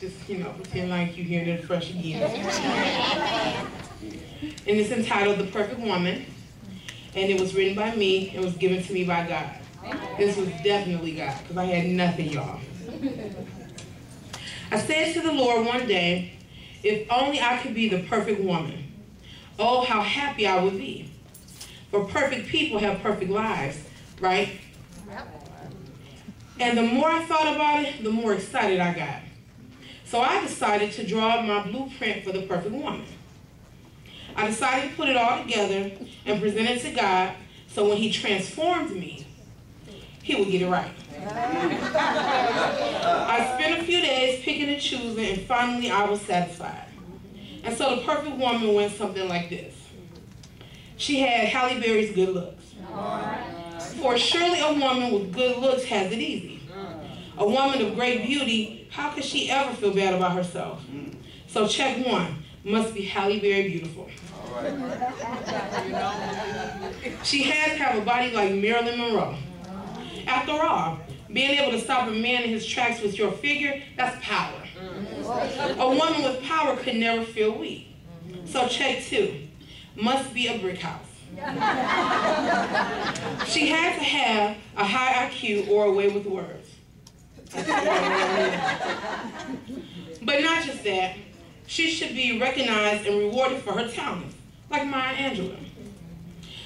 Just, pretend like you're hearing it fresh again. And it's entitled The Perfect Woman. And it was written by me and was given to me by God. This was definitely God, because I had nothing, y'all. I said to the Lord one day, if only I could be the perfect woman. Oh, how happy I would be. For perfect people have perfect lives, right? And the more I thought about it, the more excited I got. So I decided to draw my blueprint for the perfect woman. I decided to put it all together and present it to God so when He transformed me, He would get it right. I spent a few days picking and choosing, and finally I was satisfied. And so the perfect woman went something like this. She had Halle Berry's good looks. For surely a woman with good looks has it easy. A woman of great beauty, how could she ever feel bad about herself? So check one, must be Halle Berry beautiful. She has to have a body like Marilyn Monroe. After all, being able to stop a man in his tracks with your figure, that's power. A woman with power could never feel weak. So check two, must be a brick house. She had to have a high IQ or a way with words. But not just that, she should be recognized and rewarded for her talents, like Maya Angelou.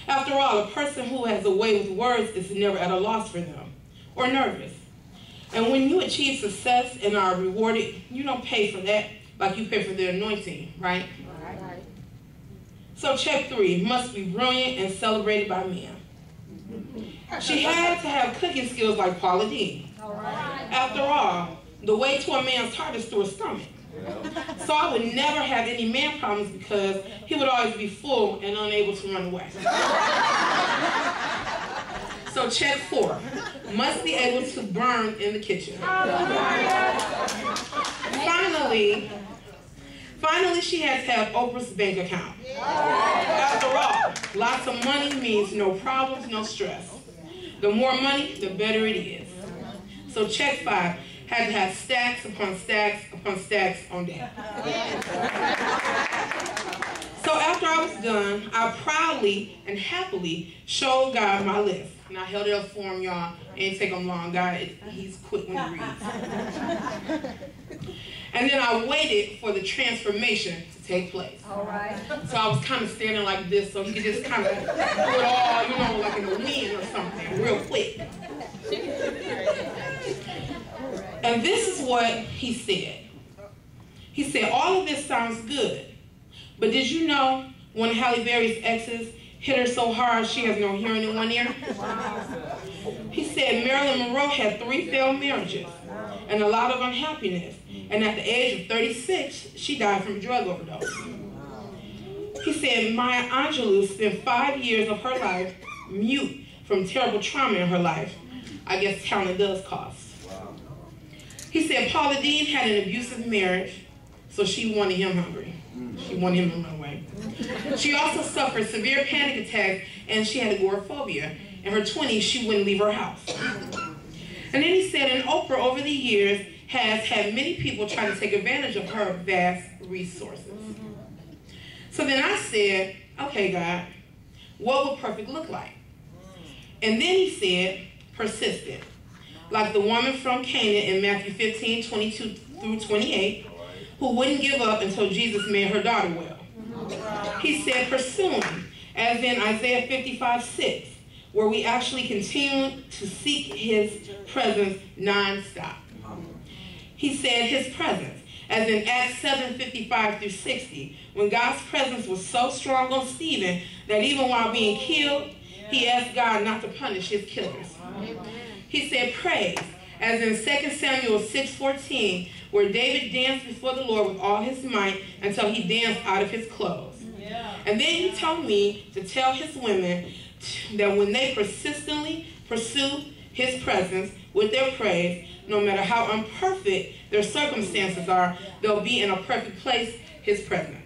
After all, a person who has a way with words is never at a loss for them, or nervous. And when you achieve success and are rewarded, you don't pay for that like you pay for the anointing, right? Right. So check three, must be brilliant and celebrated by men. She had to have cooking skills like Paula Deen. After all, the way to a man's heart is through his stomach. So I would never have any man problems because he would always be full and unable to run away. So check four, must be able to burn in the kitchen. Finally, she has to have Oprah's bank account. After all, lots of money means no problems, no stress. The more money, the better it is. So check five, had to have stacks upon stacks upon stacks on deck. So after I was done, I proudly and happily showed God my list. And I held it up for him, y'all. It didn't take him long. God, he's quick when he reads. And then I waited for the transformation to take place. All right. So I was kind of standing like this so he could just kind of do it all, like in the wind or something, real quick. And this is what he said. He said, all of this sounds good, but did you know one of Halle Berry's exes hit her so hard she has no hearing in one ear? He said Marilyn Monroe had 3 failed marriages and a lot of unhappiness, and at the age of 36, she died from a drug overdose. He said Maya Angelou spent 5 years of her life mute from terrible trauma in her life. I guess talent does cost. He said Paula Deen had an abusive marriage, so she wanted him hungry. She wanted him to run away. She also suffered severe panic attacks, and she had agoraphobia. In her 20s, she wouldn't leave her house. And then he said, and Oprah over the years has had many people try to take advantage of her vast resources. So then I said, okay, God, what would perfect look like? And then he said, persistent. Like the woman from Canaan in Matthew 15, 22 through 28, who wouldn't give up until Jesus made her daughter well. He said pursuing, as in Isaiah 55, 6, where we actually continue to seek his presence non-stop. He said his presence, as in Acts 7, 55 through 60, when God's presence was so strong on Stephen that even while being killed, he asked God not to punish his killers. He said praise, as in 2 Samuel 6:14, where David danced before the Lord with all his might until he danced out of his clothes. And then he told me to tell his women that when they persistently pursue his presence with their praise, no matter how imperfect their circumstances are, they'll be in a perfect place, his presence.